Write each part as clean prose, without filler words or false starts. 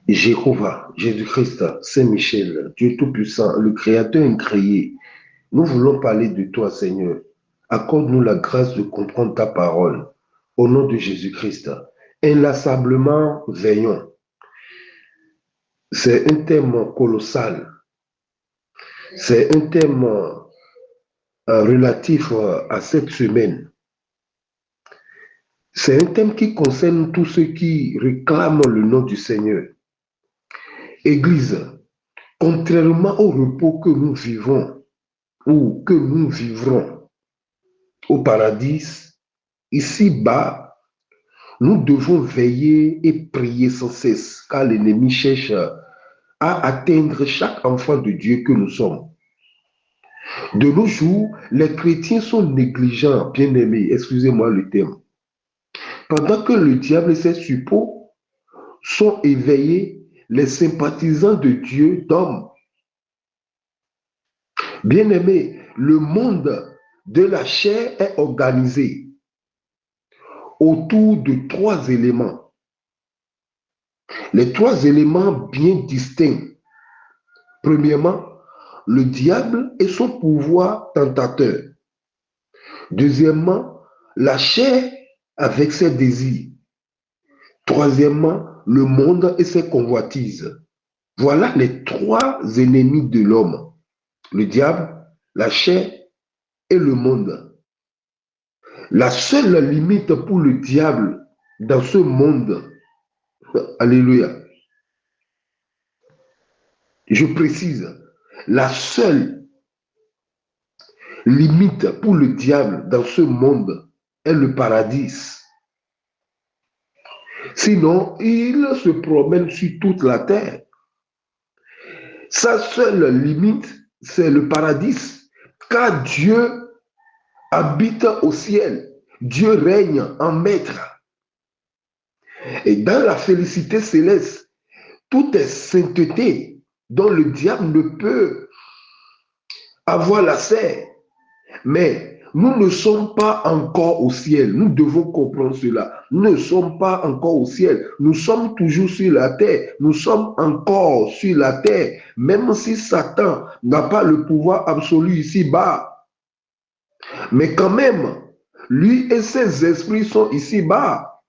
Jéhovah, Jésus-Christ, Saint-Michel, Dieu Tout-Puissant, le Créateur incréé, nous voulons parler de toi, Seigneur. Accorde-nous la grâce de comprendre ta parole. Au nom de Jésus-Christ, inlassablement veillons. C'est un thème colossal. C'est un thème relatif à cette semaine. C'est un thème qui concerne tous ceux qui réclament le nom du Seigneur. Église, contrairement au repos que nous vivons ou que nous vivrons au paradis, ici-bas, nous devons veiller et prier sans cesse, car l'ennemi cherche à atteindre chaque enfant de Dieu que nous sommes. De nos jours, les chrétiens sont négligents, bien-aimés, excusez-moi le terme. Pendant que le diable et ses suppôts sont éveillés, les sympathisants de Dieu dorment. Bien-aimés, le monde de la chair est organisé autour de trois éléments. Les trois éléments bien distincts. Premièrement, le diable et son pouvoir tentateur. Deuxièmement, la chair avec ses désirs. Troisièmement, le monde et ses convoitises. Voilà les trois ennemis de l'homme. Le diable, la chair et le monde. La seule limite pour le diable dans ce monde, alléluia, je précise, la seule limite pour le diable dans ce monde est le paradis. Sinon, il se promène sur toute la terre. Sa seule limite, c'est le paradis, car Dieu habite au ciel. Dieu règne en maître. Et dans la félicité céleste, tout est sainteté dont le diable ne peut avoir l'accès. Mais nous ne sommes pas encore au ciel. Nous devons comprendre cela. Nous ne sommes pas encore au ciel. Nous sommes toujours sur la terre. Nous sommes encore sur la terre. Même si Satan n'a pas le pouvoir absolu ici-bas. Mais quand même, lui et ses esprits sont ici-bas.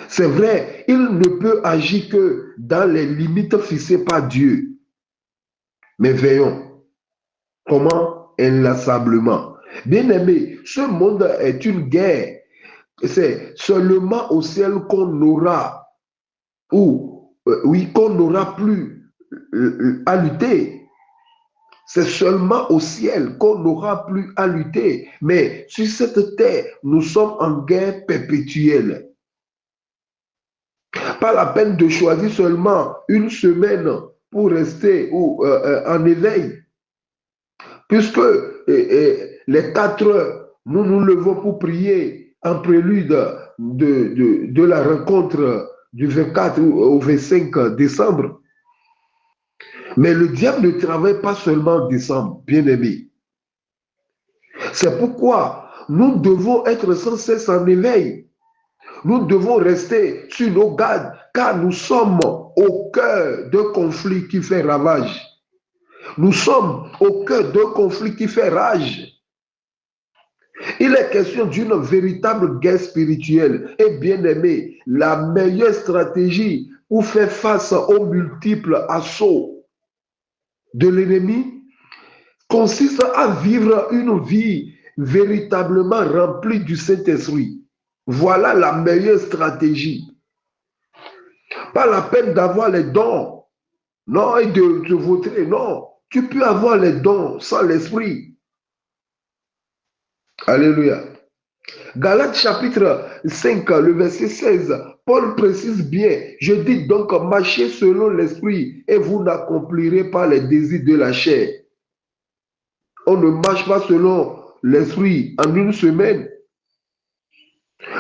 C'est vrai, il ne peut agir que dans les limites fixées par Dieu. Mais veillons, comment inlassablement. Bien-aimé, ce monde est une guerre. C'est seulement au ciel qu'on aura, ou oui, qu'on n'aura plus à lutter. C'est seulement au ciel qu'on n'aura plus à lutter. Mais sur cette terre, nous sommes en guerre perpétuelle. Pas la peine de choisir seulement une semaine pour rester en éveil. Puisque les 4 heures, nous nous levons pour prier en prélude de la rencontre du 24 au 25 décembre. Mais le diable ne travaille pas seulement en décembre, bien-aimé. C'est pourquoi nous devons être sans cesse en éveil. Nous devons rester sur nos gardes, car nous sommes au cœur d'un conflit qui fait ravage. Nous sommes au cœur d'un conflit qui fait rage. Il est question d'une véritable guerre spirituelle. Et bien aimé, la meilleure stratégie pour faire face aux multiples assauts de l'ennemi consiste à vivre une vie véritablement remplie du Saint-Esprit. Voilà la meilleure stratégie. Pas la peine d'avoir les dons, non, et de te vautrer, non. Tu peux avoir les dons sans l'Esprit. Alléluia. Galates chapitre 5, le verset 16, Paul précise bien, je dis donc, marchez selon l'Esprit et vous n'accomplirez pas les désirs de la chair. On ne marche pas selon l'Esprit en une semaine.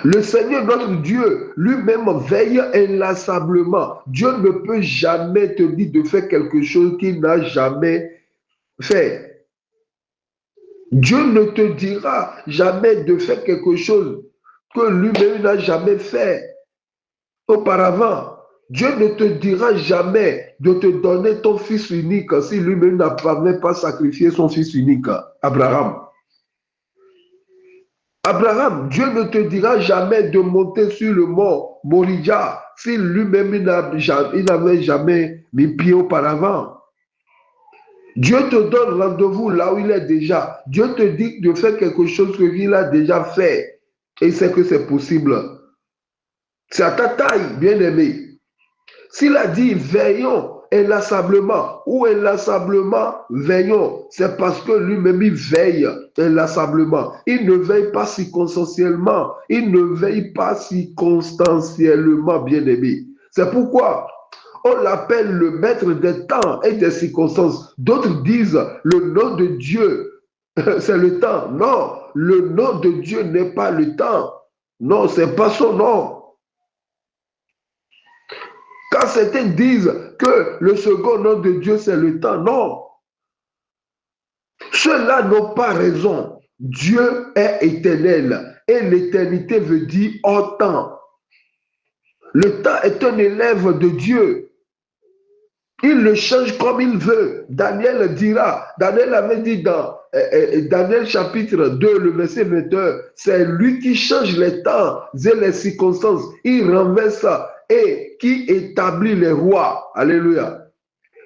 Le Seigneur notre Dieu lui-même veille inlassablement. Dieu ne peut jamais te dire de faire quelque chose qu'il n'a jamais fait. Dieu ne te dira jamais de faire quelque chose que lui-même n'a jamais fait auparavant. Dieu ne te dira jamais de te donner ton fils unique si lui-même n'a même pas sacrifié son fils unique, Abraham. Abraham, Dieu ne te dira jamais de monter sur le mont Moria si lui-même il n'avait jamais mis pied auparavant. Dieu te donne rendez-vous là où il est déjà. Dieu te dit de faire quelque chose qu'il a déjà fait. Et il sait que c'est possible. C'est à ta taille, bien-aimé. S'il a dit veillons inlassablement ou inlassablement veillons, c'est parce que lui-même il veille inlassablement. Il ne veille pas circonstanciellement. Il ne veille pas circonstanciellement, bien-aimé. C'est pourquoi on l'appelle le maître des temps et des circonstances. D'autres disent le nom de Dieu, c'est le temps. Non, le nom de Dieu n'est pas le temps. Non, ce n'est pas son nom. Quand certains disent que le second nom de Dieu, c'est le temps, non. Ceux-là n'ont pas raison. Dieu est éternel et l'éternité veut dire hors temps. Le temps est un élève de Dieu. Il le change comme il veut. Daniel dira, Daniel avait dit dans Daniel chapitre 2, le verset 21, c'est lui qui change les temps et les circonstances. Il renverse ça et qui établit les rois. Alléluia.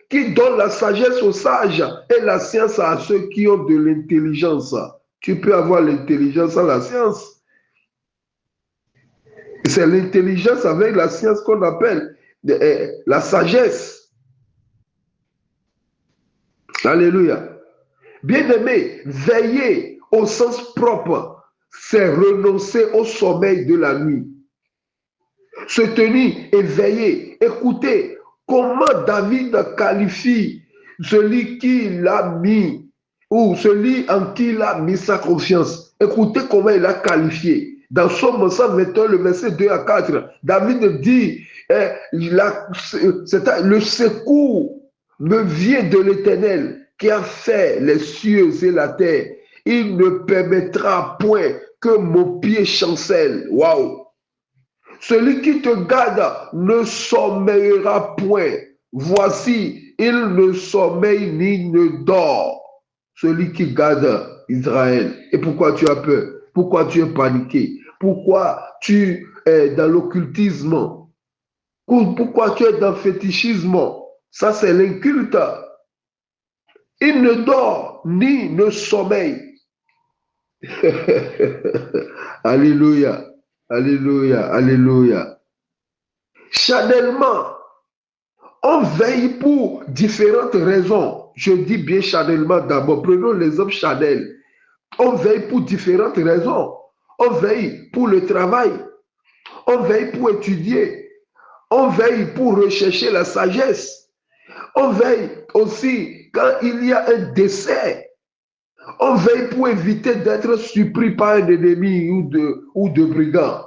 Qui donne la sagesse aux sages et la science à ceux qui ont de l'intelligence. Tu peux avoir l'intelligence sans la science. C'est l'intelligence avec la science qu'on appelle la sagesse. Alléluia. Bien-aimé, veiller au sens propre, c'est renoncer au sommeil de la nuit. Se tenir et veiller. Écoutez comment David qualifie celui qui l'a mis ou celui en qui il a mis sa confiance. Écoutez comment il a qualifié. Dans Somme 121, le verset 2 à 4, David dit, le secours me vient de l'Éternel qui a fait les cieux et la terre. Il ne permettra point que mon pied chancelle. Waouh! Celui qui te garde ne sommeillera point. Voici, il ne sommeille ni ne dort. Celui qui garde Israël. Et pourquoi tu as peur? Pourquoi tu es paniqué? Pourquoi tu es dans l'occultisme? Pourquoi tu es dans le fétichisme? Ça, c'est l'inculte. Il ne dort ni ne sommeille. Alléluia. Alléluia. Alléluia. Charnellement, on veille pour différentes raisons. Je dis bien charnellement d'abord. Prenons l'exemple charnel. On veille pour différentes raisons. On veille pour le travail. On veille pour étudier. On veille pour rechercher la sagesse. On veille aussi quand il y a un décès. On veille pour éviter d'être surpris par un ennemi ou de brigand.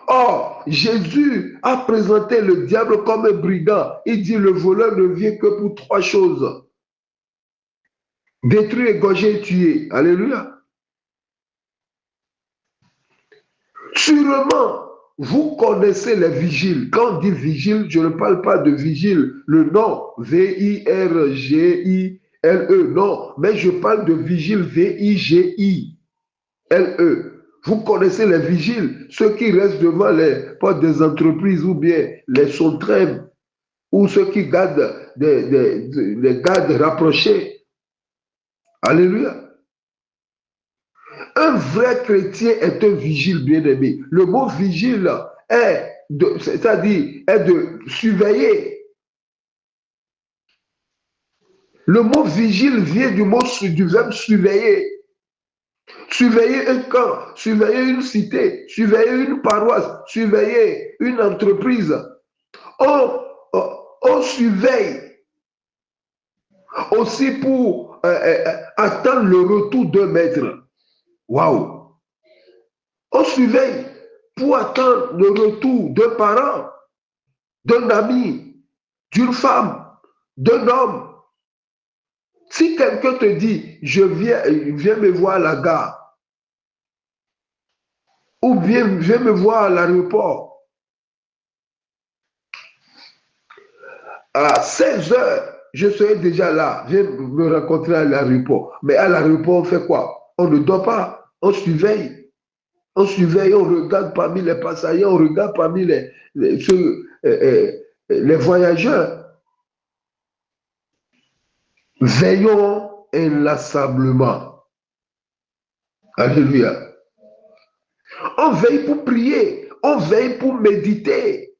Or, Jésus a présenté le diable comme un brigand. Il dit le voleur ne vient que pour trois choses. Détruire, égorger et tuer. Alléluia. Sûrement, vous connaissez les vigiles. Quand on dit vigile, je ne parle pas de vigile. Le nom, V-I-R-G-I-L-E. Non, mais je parle de vigile, V-I-G-I-L-E. Vous connaissez les vigiles, ceux qui restent devant les portes des entreprises ou bien les sauterelles ou ceux qui gardent les gardes rapprochés. Alléluia. Un vrai chrétien est un vigile bien-aimé. Le mot vigile c'est-à-dire est de surveiller. Le mot vigile vient du verbe surveiller. Surveiller un camp, surveiller une cité, surveiller une paroisse, surveiller une entreprise. On surveille aussi pour attendre le retour d'un maître. Waouh! On surveille pour attendre le retour d'un parent, d'un ami, d'une femme, d'un homme. Si quelqu'un te dit, viens me voir à la gare, ou viens me voir à l'aéroport, À 16 heures, je serai déjà là. Je vais me rencontrer à l'aéroport. Mais à l'aéroport, on fait quoi? On ne dort pas. On surveille. On surveille, on regarde parmi les passagers, on regarde parmi les voyageurs. Veillons inlassablement. Alléluia. On veille pour prier. On veille pour méditer.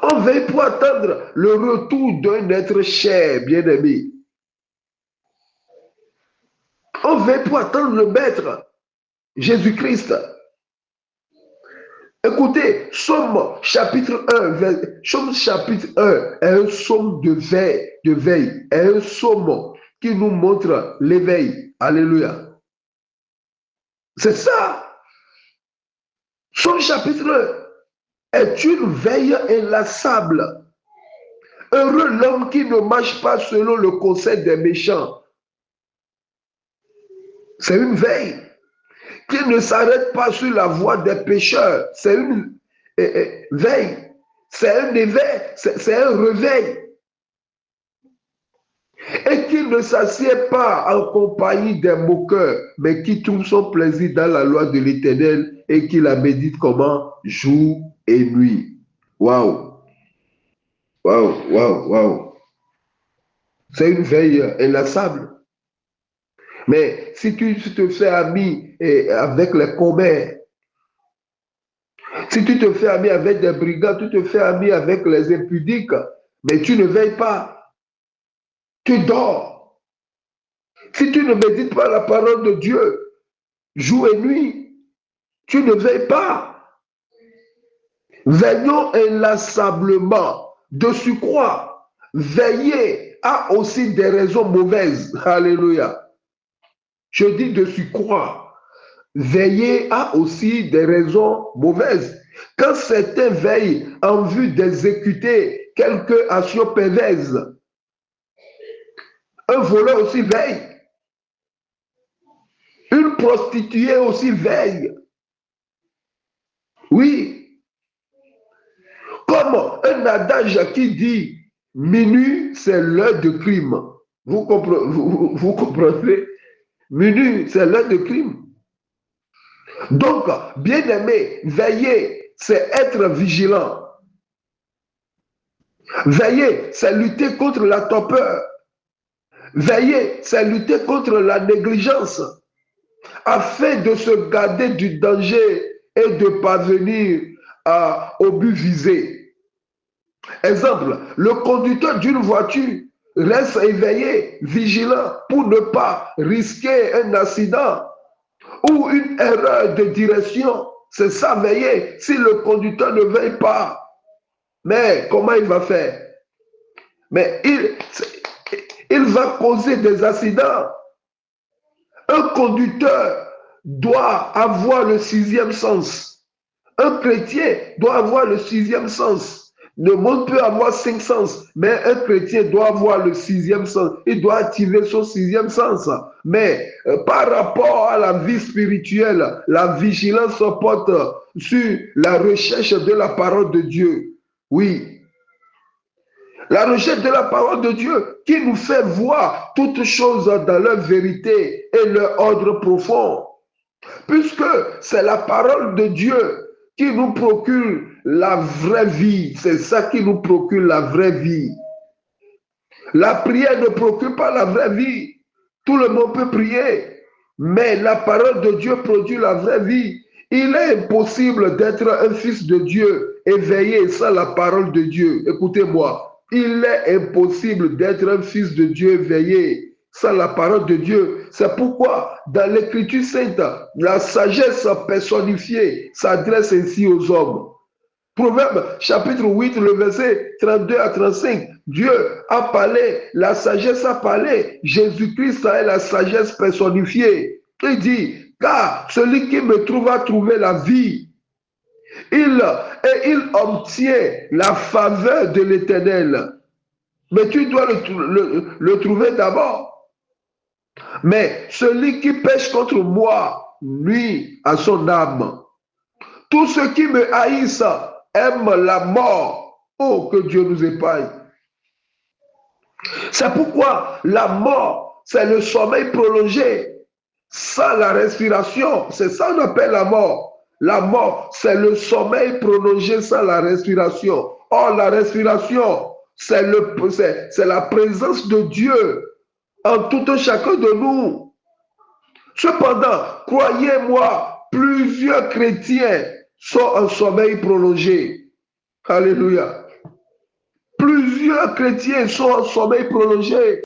On veille pour attendre le retour d'un être cher, bien-aimé. On veille pour attendre le Maître, Jésus-Christ. Écoutez, Somme chapitre 1, Somme chapitre 1 est un psaume de veille, est un psaume qui nous montre l'éveil. Alléluia. C'est ça. Somme chapitre 1 est une veille inlassable. Heureux l'homme qui ne marche pas selon le conseil des méchants. C'est une veille. Qui ne s'arrête pas sur la voie des pécheurs. C'est une veille. C'est un éveil. C'est un réveil. Et qui ne s'assied pas en compagnie des moqueurs, mais qui trouve son plaisir dans la loi de l'Éternel et qui la médite comment? Jour et nuit. Waouh! Waouh! Waouh! Waouh! C'est une veille inlassable. Mais si tu te fais ami avec les commères, si tu te fais ami avec des brigands, tu te fais ami avec les impudiques, mais tu ne veilles pas, tu dors. Si tu ne médites pas la parole de Dieu, jour et nuit, tu ne veilles pas. Veillons inlassablement, de surcroît. Veiller a aussi des raisons mauvaises. Alléluia. Je dis de surcroît. Veiller a aussi des raisons mauvaises. Quand certains veillent en vue d'exécuter quelque action perverse, un voleur aussi veille. Une prostituée aussi veille. Oui. Comme un adage qui dit minuit, c'est l'heure de crime. Vous comprenez? Minuit, c'est l'heure de crime. Donc, bien aimé, veiller, c'est être vigilant. Veiller, c'est lutter contre la torpeur. Veiller, c'est lutter contre la négligence afin de se garder du danger et de parvenir au but visé. Exemple, le conducteur d'une voiture reste éveillé, vigilant pour ne pas risquer un accident ou une erreur de direction. C'est ça, veiller. Si le conducteur ne veille pas, mais comment il va faire? Mais il va causer des accidents. Un conducteur doit avoir le sixième sens. Un chrétien doit avoir le sixième sens. Le monde peut avoir 5 sens, mais un chrétien doit avoir le sixième sens. Il doit activer son sixième sens. Mais par rapport à la vie spirituelle, la vigilance se porte sur la recherche de la parole de Dieu. Oui. La recherche de la parole de Dieu qui nous fait voir toutes choses dans leur vérité et leur ordre profond. Puisque c'est la parole de Dieu qui nous procure la vraie vie. C'est ça qui nous procure la vraie vie. La prière ne procure pas la vraie vie. Tout le monde peut prier, mais la parole de Dieu produit la vraie vie. Il est impossible d'être un fils de Dieu éveillé sans la parole de Dieu. Écoutez-moi, il est impossible d'être un fils de Dieu éveillé sans la parole de Dieu. C'est pourquoi dans l'Écriture sainte, la sagesse personnifiée s'adresse ainsi aux hommes. Proverbe chapitre 8, le verset 32 à 35. Dieu a parlé, la sagesse a parlé. Jésus-Christ est la sagesse personnifiée. Il dit, car celui qui me trouve a trouvé la vie. Il obtient la faveur de l'Éternel. Mais tu dois le trouver d'abord. Mais celui qui pêche contre moi, nuit à son âme. Tous ceux qui me haïssent aiment la mort. Oh, que Dieu nous épargne. C'est pourquoi la mort, c'est le sommeil prolongé sans la respiration. C'est ça qu'on appelle la mort. La mort, c'est le sommeil prolongé sans la respiration. Or, la respiration, c'est la présence de Dieu en tout un chacun de nous. Cependant, croyez-moi, plusieurs chrétiens sont en sommeil prolongé. Alléluia. Plusieurs chrétiens sont en sommeil prolongé.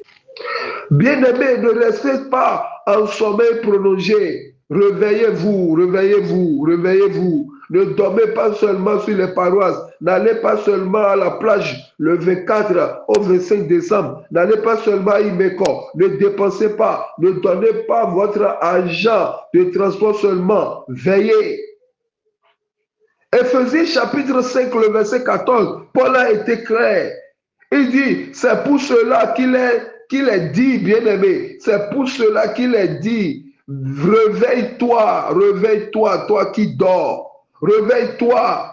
Bien-aimés, ne restez pas en sommeil prolongé. Réveillez-vous, réveillez-vous, réveillez-vous. Ne dormez pas seulement sur les paroisses. N'allez pas seulement à la plage le 24 au 25 décembre. N'allez pas seulement à Imeko. Ne dépensez pas. Ne donnez pas votre argent de transport seulement. Veillez. Éphésiens chapitre 5, le verset 14, Paul a été clair. Il dit, c'est pour cela qu'il est dit, bien-aimé, c'est pour cela qu'il est dit, réveille-toi, réveille-toi, toi qui dors, réveille-toi.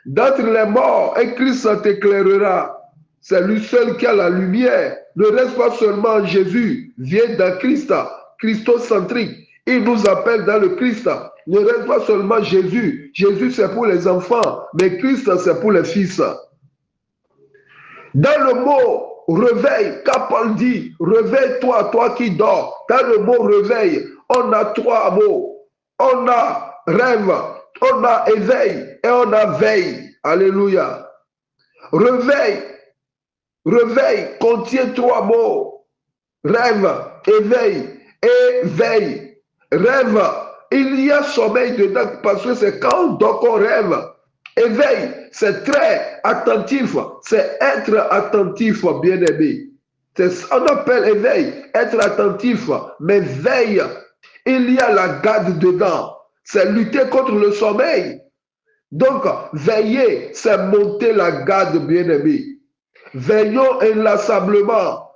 D'entre les morts, et Christ t'éclairera. C'est lui seul qui a la lumière. Ne reste pas seulement en Jésus, viens dans Christ, christocentrique. Il nous appelle dans le Christ. Ne reste pas seulement Jésus. Jésus, c'est pour les enfants, mais Christ, c'est pour les fils. Dans le mot réveil, quand Paul dit réveille-toi, toi qui dors, dans le mot réveil, on a trois mots. On a rêve, on a éveil et on a veille. Alléluia. Réveil, réveil contient trois mots. Rêve, éveil et veille. Rêve, il y a sommeil dedans parce que c'est quand on dort qu'on rêve. Éveil, c'est très attentif, c'est être attentif, bien-aimé. On appelle éveil, être attentif, mais veille, il y a la garde dedans. C'est lutter contre le sommeil. Donc, veiller, c'est monter la garde, bien-aimé. Veillons inlassablement.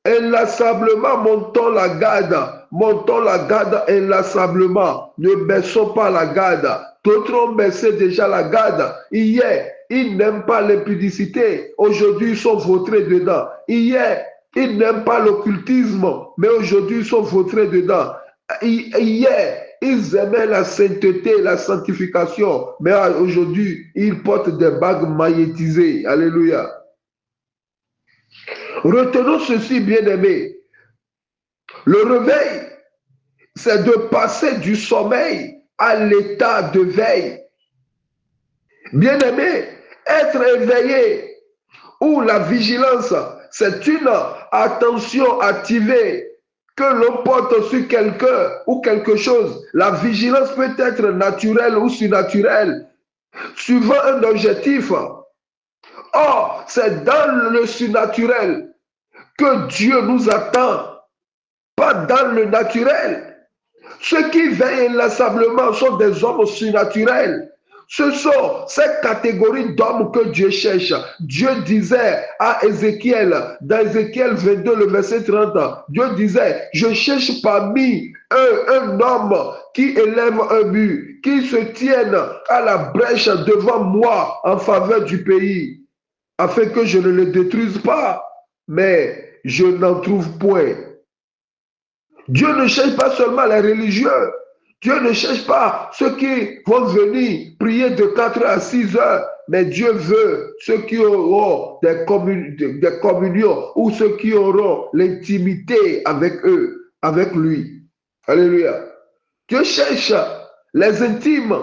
Inlassablement, montons la garde. Montons la garde inlassablement. Ne baissons pas la garde. D'autres ont baissé déjà la garde. Hier, ils n'aiment pas l'impudicité. Aujourd'hui, ils sont vautrés dedans. Hier, ils n'aiment pas l'occultisme. Mais aujourd'hui, ils sont vautrés dedans. Hier, ils aimaient la sainteté, la sanctification. Mais aujourd'hui, ils portent des bagues magnétisées. Alléluia. Retenons ceci, bien-aimés. Le réveil, c'est de passer du sommeil à l'état de veille. Bien-aimé, être éveillé ou la vigilance, c'est une attention activée que l'on porte sur quelqu'un ou quelque chose. La vigilance peut être naturelle ou surnaturelle, suivant un objectif. Or, c'est dans le surnaturel que Dieu nous attend, pas dans le naturel. Ceux qui veillent inlassablement sont des hommes surnaturels. Ce sont ces catégories d'hommes que Dieu cherche. Dieu disait à Ézéchiel, dans Ézéchiel 22, le verset 30, Dieu disait, je cherche parmi eux un homme qui élève un mur, qui se tienne à la brèche devant moi en faveur du pays, afin que je ne le détruise pas, mais je n'en trouve point. Dieu ne cherche pas seulement les religieux. Dieu ne cherche pas ceux qui vont venir prier de 4 à 6 heures. Mais Dieu veut ceux qui auront des communions ou ceux qui auront l'intimité avec eux, avec lui. Alléluia. Dieu cherche les intimes.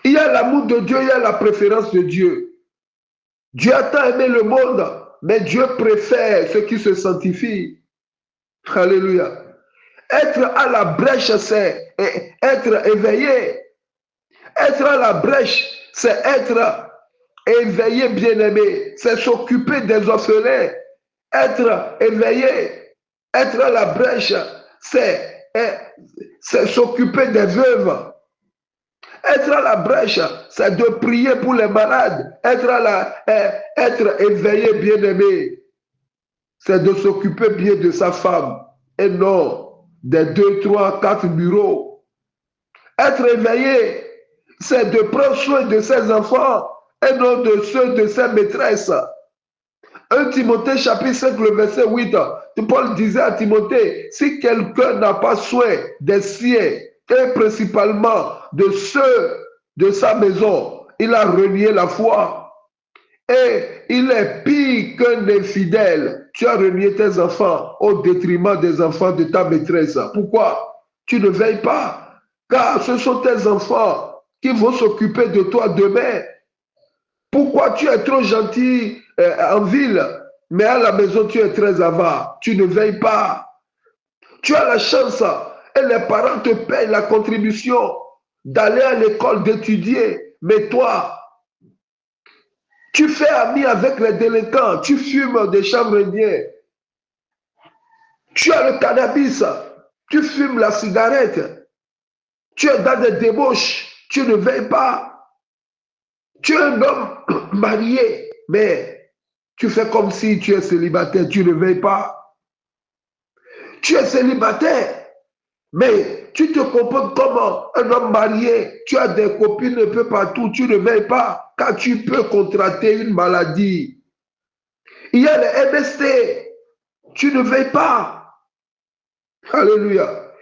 Il y a l'amour de Dieu, il y a la préférence de Dieu. Dieu a tant aimé le monde, mais Dieu préfère ceux qui se sanctifient. Alléluia. Être à la brèche, c'est être éveillé. Être à la brèche, c'est être éveillé, bien-aimé. C'est s'occuper des orphelins. Être éveillé. Être à la brèche, c'est s'occuper des veuves. Être à la brèche, c'est de prier pour les malades. Être éveillé, bien-aimé, c'est de s'occuper bien de sa femme et non des 2, 3, 4 bureaux. Être éveillé, c'est de prendre soin de ses enfants et non de ceux de ses maîtresses. 1 Timothée chapitre 5, le verset 8, Paul disait à Timothée, si quelqu'un n'a pas soin des siens, et principalement de ceux de sa maison, il a renié la foi. Et il est pire qu'un infidèle. Tu as renié tes enfants au détriment des enfants de ta maîtresse. Pourquoi? Tu ne veilles pas. Car ce sont tes enfants qui vont s'occuper de toi demain. Pourquoi tu es trop gentil en ville, mais à la maison tu es très avare? Tu ne veilles pas. Tu as la chance et les parents te payent la contribution d'aller à l'école, d'étudier. Mais toi, tu fais ami avec les délinquants, tu fumes des chambres indiens. Tu as le cannabis, tu fumes la cigarette. Tu es dans des débauches, tu ne veilles pas. Tu es un homme marié, mais tu fais comme si tu es célibataire, tu ne veilles pas. Tu es célibataire, mais tu te comportes comme un homme marié. Tu as des copines un peu partout, tu ne veilles pas, car tu peux contracter une maladie. Il y a les MST, tu ne veilles pas. Alléluia.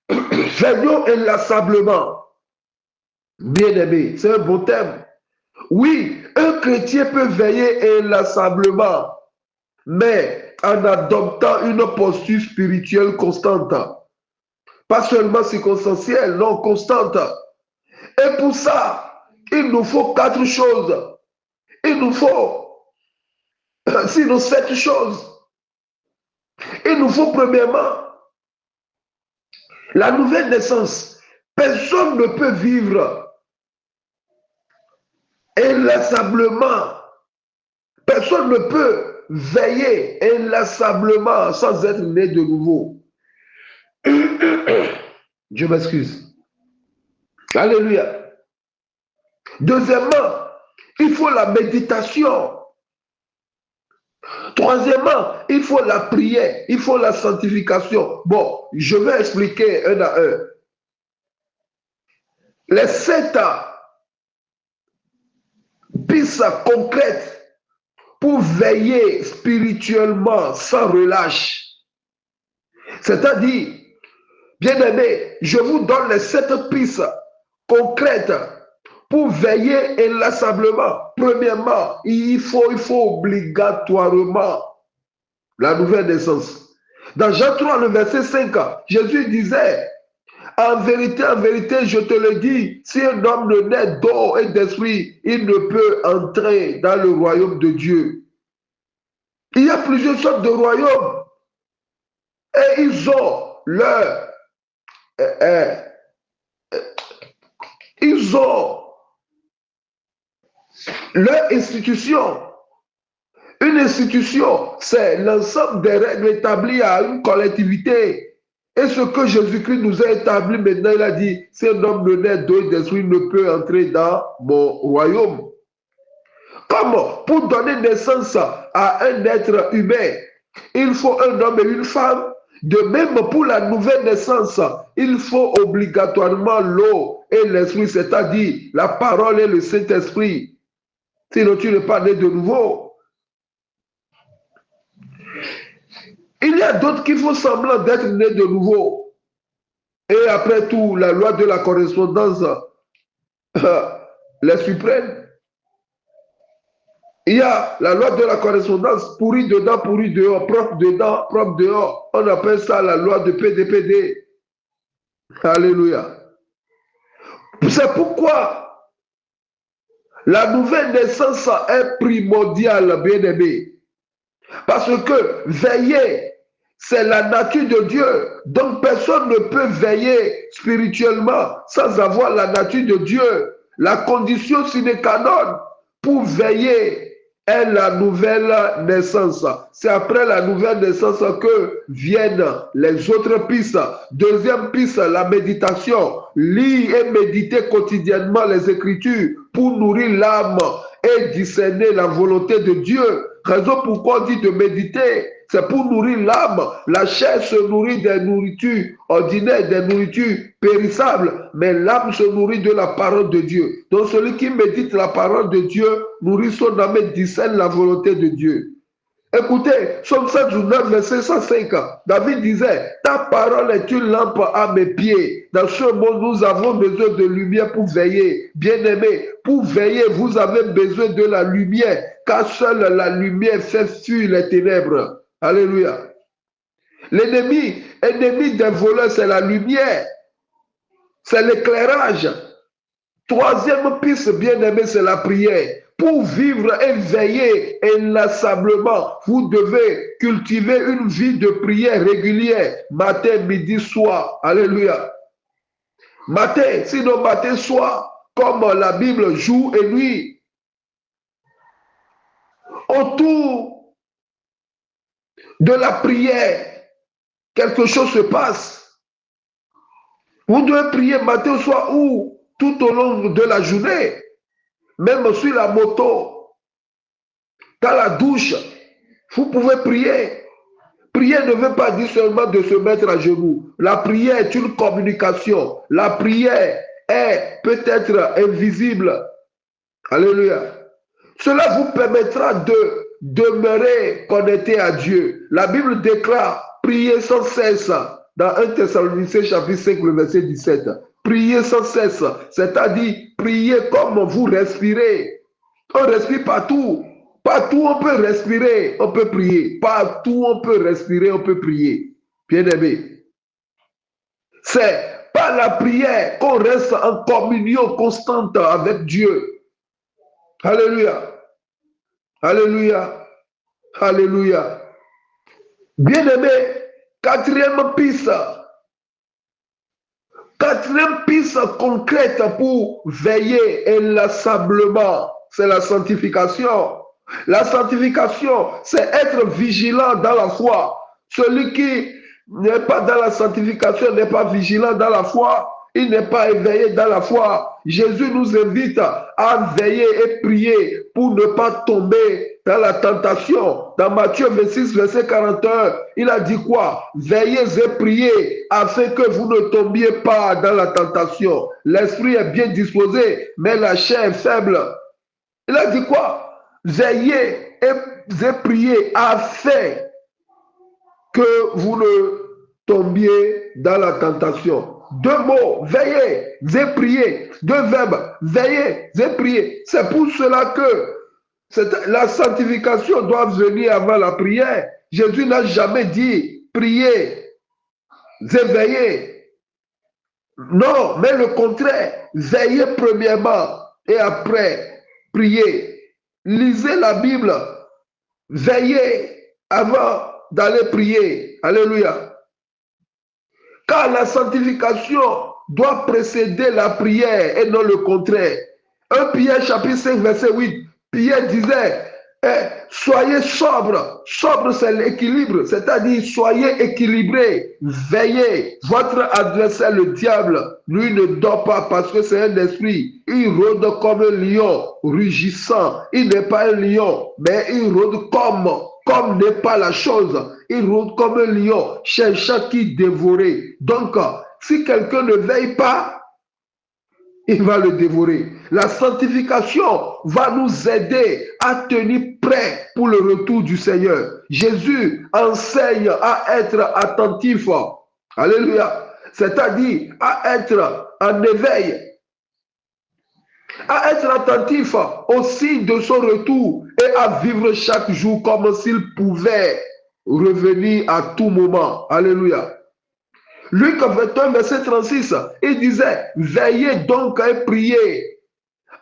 Veillons inlassablement. Bien-aimé, c'est un bon thème. Oui, un chrétien peut veiller inlassablement, mais en adoptant une posture spirituelle constante. Pas seulement circonstancielle, non constante. Et pour ça, il nous faut 4 choses. Il nous faut, sinon 7 choses. Il nous faut premièrement la nouvelle naissance. Personne ne peut vivre inlassablement. Personne ne peut veiller inlassablement sans être né de nouveau. Je m'excuse. Alléluia. Deuxièmement, il faut la méditation. Troisièmement, il faut la prière, il faut la sanctification. Bon, je vais expliquer un à un. Les 7 pistes concrètes pour veiller spirituellement sans relâche. C'est-à-dire, bien-aimé, je vous donne les 7 pistes concrètes pour veiller inlassablement. Premièrement, il faut obligatoirement la nouvelle naissance. Dans Jean 3, le verset 5, Jésus disait, en vérité, je te le dis, si un homme ne naît d'eau et d'esprit, il ne peut entrer dans le royaume de Dieu. Il y a plusieurs sortes de royaumes et ils ont leur institution. Une institution, c'est l'ensemble des règles établies à une collectivité. Et ce que Jésus-Christ nous a établi maintenant, il a dit, si un homme ne naît d'eau et d'esprit, ne peut entrer dans mon royaume. Comme pour donner naissance à un être humain, il faut un homme et une femme. De même, pour la nouvelle naissance, il faut obligatoirement l'eau et l'esprit, c'est-à-dire la parole et le Saint-Esprit. Sinon, tu n'es pas né de nouveau. Il y a d'autres qui font semblant d'être nés de nouveau. Et après tout, la loi de la correspondance les suprême. Il y a la loi de la correspondance, pourri dedans, pourri dehors, propre dedans, propre dehors. On appelle ça la loi de PDPD. Alléluia. C'est pourquoi la nouvelle naissance est primordiale, bien-aimé. Parce que veiller, c'est la nature de Dieu. Donc personne ne peut veiller spirituellement sans avoir la nature de Dieu. La condition sine qua non pour veiller est la nouvelle naissance. C'est après la nouvelle naissance que viennent les autres pistes. Deuxième piste, la méditation. Lire et méditer quotidiennement les Écritures pour nourrir l'âme et discerner la volonté de Dieu. Raison pourquoi on dit de méditer, C'est pour nourrir l'âme. La chair se nourrit des nourritures ordinaires, des nourritures périssables, mais l'âme se nourrit de la parole de Dieu. Donc celui qui médite la parole de Dieu nourrit son âme et discerne la volonté de Dieu. Écoutez, Psaume 119, verset 105, David disait, ta parole est une lampe à mes pieds. Dans ce monde, nous avons besoin de lumière pour veiller. Bien-aimé, pour veiller, vous avez besoin de la lumière, car seule la lumière fait fuir les ténèbres. Alléluia. Ennemi des voleurs, c'est la lumière, c'est l'éclairage. Troisième piste, bien-aimé, c'est la prière. Pour vivre et veiller inlassablement, vous devez cultiver une vie de prière régulière, matin, midi, soir. Alléluia. Matin, sinon matin, soir, comme la Bible, jour et nuit. Autour de la prière, quelque chose se passe. Vous devez prier matin, soir ou tout au long de la journée. Même sur la moto, dans la douche, vous pouvez prier. Prier ne veut pas dire seulement de se mettre à genoux. La prière est une communication. La prière est peut-être invisible. Alléluia. Cela vous permettra de demeurer connecté à Dieu. La Bible déclare prier sans cesse dans 1 Thessaloniciens chapitre 5, le verset 17. Priez sans cesse, c'est-à-dire priez comme vous respirez. On respire partout. Partout on peut respirer, on peut prier. Partout on peut respirer, on peut prier. Bien-aimé, c'est par la prière qu'on reste en communion constante avec Dieu. Alléluia. Alléluia. Alléluia. Bien-aimé, quatrième piste concrète pour veiller inlassablement, c'est la sanctification. La sanctification, c'est être vigilant dans la foi. Celui qui n'est pas dans la sanctification n'est pas vigilant dans la foi. Il n'est pas éveillé dans la foi. Jésus nous invite à veiller et prier pour ne pas tomber dans la tentation. Dans Matthieu 26, verset 41, il a dit quoi? Veillez et priez afin que vous ne tombiez pas dans la tentation. L'esprit est bien disposé, mais la chair est faible. Il a dit quoi? Veillez et priez afin que vous ne tombiez dans la tentation. Deux mots, veillez et priez. Deux verbes, veillez et priez. C'est pour cela que la sanctification doit venir avant la prière. Jésus n'a jamais dit priez et veillez. Non, mais le contraire. Veillez premièrement et après priez. Lisez la Bible. Veillez avant d'aller prier. Alléluia. Car la sanctification doit précéder la prière et non le contraire. 1 Pierre chapitre 5 verset 8, Pierre disait, soyez sobre. Sobre c'est l'équilibre, c'est-à-dire soyez équilibrés, veillez. Votre adversaire le diable, lui ne dort pas parce que c'est un esprit. Il rôde comme un lion rugissant. Il n'est pas un lion, mais il rôde comme n'est pas la chose. Il rôde comme un lion, cherchant qui dévorer. Donc, si quelqu'un ne veille pas, il va le dévorer. La sanctification va nous aider à tenir prêt pour le retour du Seigneur. Jésus enseigne à être attentif. Alléluia. C'est-à-dire à être en éveil. À être attentif au signe de son retour et à vivre chaque jour comme s'il pouvait revenir à tout moment. Alléluia. Luc 21, verset 36, il disait, veillez donc et priez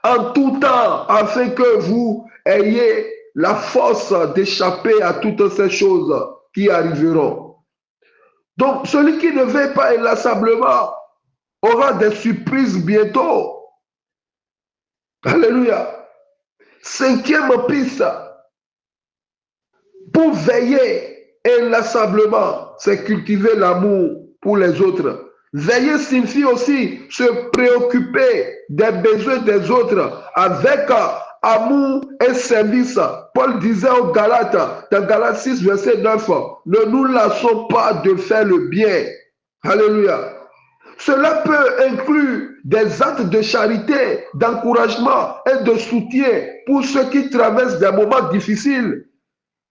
en tout temps afin que vous ayez la force d'échapper à toutes ces choses qui arriveront. Donc, celui qui ne veille pas inlassablement aura des surprises bientôt. Alléluia. Cinquième piste, pour veiller inlassablement, c'est cultiver l'amour pour les autres. Veiller signifie aussi se préoccuper des besoins des autres avec amour et service. Paul disait aux Galates, dans Galates 6, verset 9, ne nous lassons pas de faire le bien. Alléluia. Cela peut inclure des actes de charité, d'encouragement et de soutien pour ceux qui traversent des moments difficiles.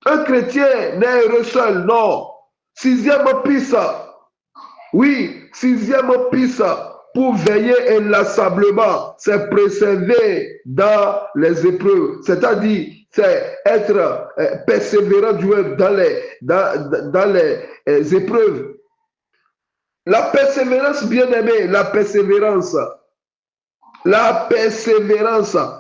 Un chrétien n'est heureux seul, non. Sixième piste, oui, sixième piste pour veiller inlassablement, c'est persévérer dans les épreuves, c'est-à-dire c'est être persévérant dans les épreuves. La persévérance, bien-aimé, la persévérance.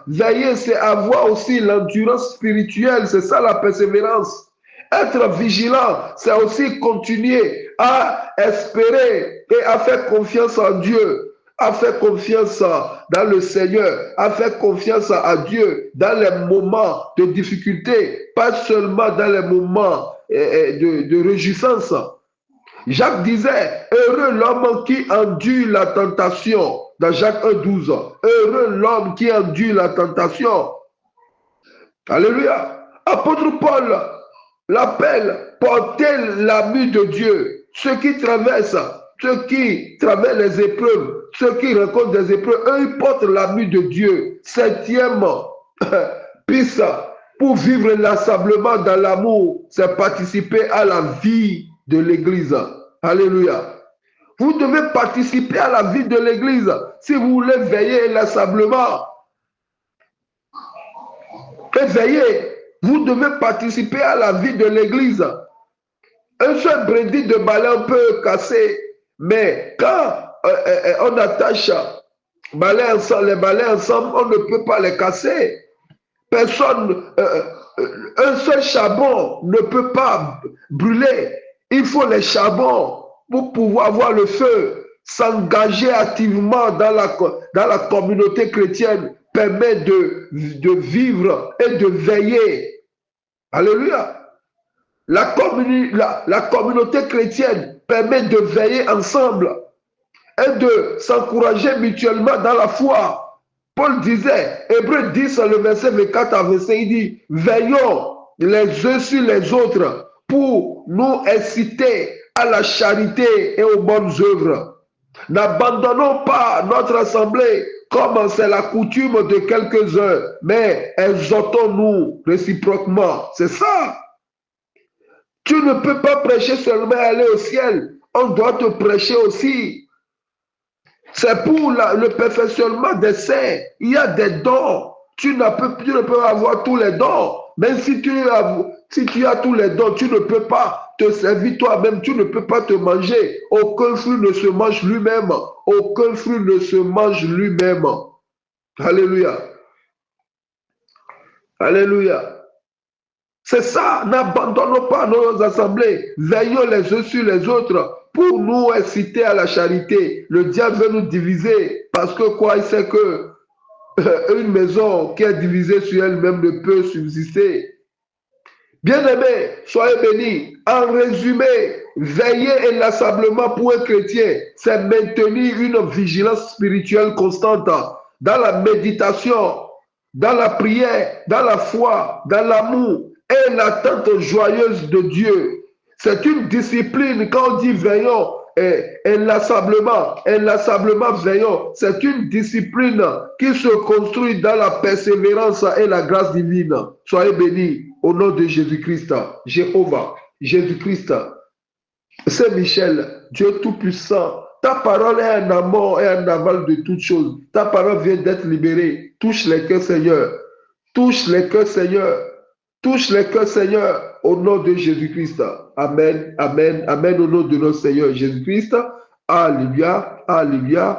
Veiller, c'est avoir aussi l'endurance spirituelle, c'est ça la persévérance. Être vigilant, c'est aussi continuer à espérer et à faire confiance en Dieu, à faire confiance dans le Seigneur, à faire confiance à Dieu dans les moments de difficulté, pas seulement dans les moments de réjouissance. Jacques disait, heureux l'homme qui endure la tentation, dans Jacques 1,12. Heureux l'homme qui endure la tentation. Alléluia. Apôtre Paul l'appelle, porter l'armure de Dieu. Ceux qui traversent les épreuves, ceux qui rencontrent des épreuves, eux, ils portent l'armure de Dieu. Septième piste pour vivre inlassablement dans l'amour, c'est participer à la vie de l'Église. Alléluia. Vous devez participer à la vie de l'Église si vous voulez veiller inlassablement. Et veillez, vous devez participer à la vie de l'Église. Un seul brebis de balai peut casser, mais quand on attache les balais ensemble, on ne peut pas les casser. Personne, un seul charbon ne peut pas brûler. Il faut les charbons pour pouvoir voir le feu. S'engager activement dans la communauté chrétienne permet de vivre et de veiller. Alléluia. La communauté chrétienne permet de veiller ensemble et de s'encourager mutuellement dans la foi. Paul disait, Hébreux 10, le verset 24 à 25, il dit, veillons les uns sur les autres pour nous inciter à la charité et aux bonnes œuvres. N'abandonnons pas notre assemblée comme c'est la coutume de quelques-uns, mais exhortons-nous réciproquement. C'est ça. Tu ne peux pas prêcher seulement et aller au ciel. On doit te prêcher aussi. C'est pour le perfectionnement des saints. Il y a des dons. Tu ne peux avoir tous les dons. Même si tu as tous les dons, tu ne peux pas te servir toi-même. Tu ne peux pas te manger. Aucun fruit ne se mange lui-même. Aucun fruit ne se mange lui-même. Alléluia. Alléluia. C'est ça, n'abandonnons pas nos assemblées, veillons les uns sur les autres pour nous inciter à la charité. Le diable veut nous diviser parce que quoi, il sait que une maison qui est divisée sur elle-même ne peut subsister. Bien-aimés, soyez bénis. En résumé, veiller inlassablement pour un chrétien, c'est maintenir une vigilance spirituelle constante dans la méditation, dans la prière, dans la foi, dans l'amour et l'attente joyeuse de Dieu. C'est une discipline, quand on dit veillons, inlassablement veillons, c'est une discipline qui se construit dans la persévérance et la grâce divine. Soyez bénis au nom de Jésus-Christ, Jéhovah, Jésus-Christ, Saint-Michel, Dieu Tout-Puissant. Ta parole est un amour et un aval de toutes choses. Ta parole vient d'être libérée. Touche les cœurs, Seigneur. Touche les cœurs, Seigneur. Touche les cœurs, Seigneur, au nom de Jésus-Christ. Amen, amen, amen, au nom de notre Seigneur Jésus-Christ. Alléluia, alléluia.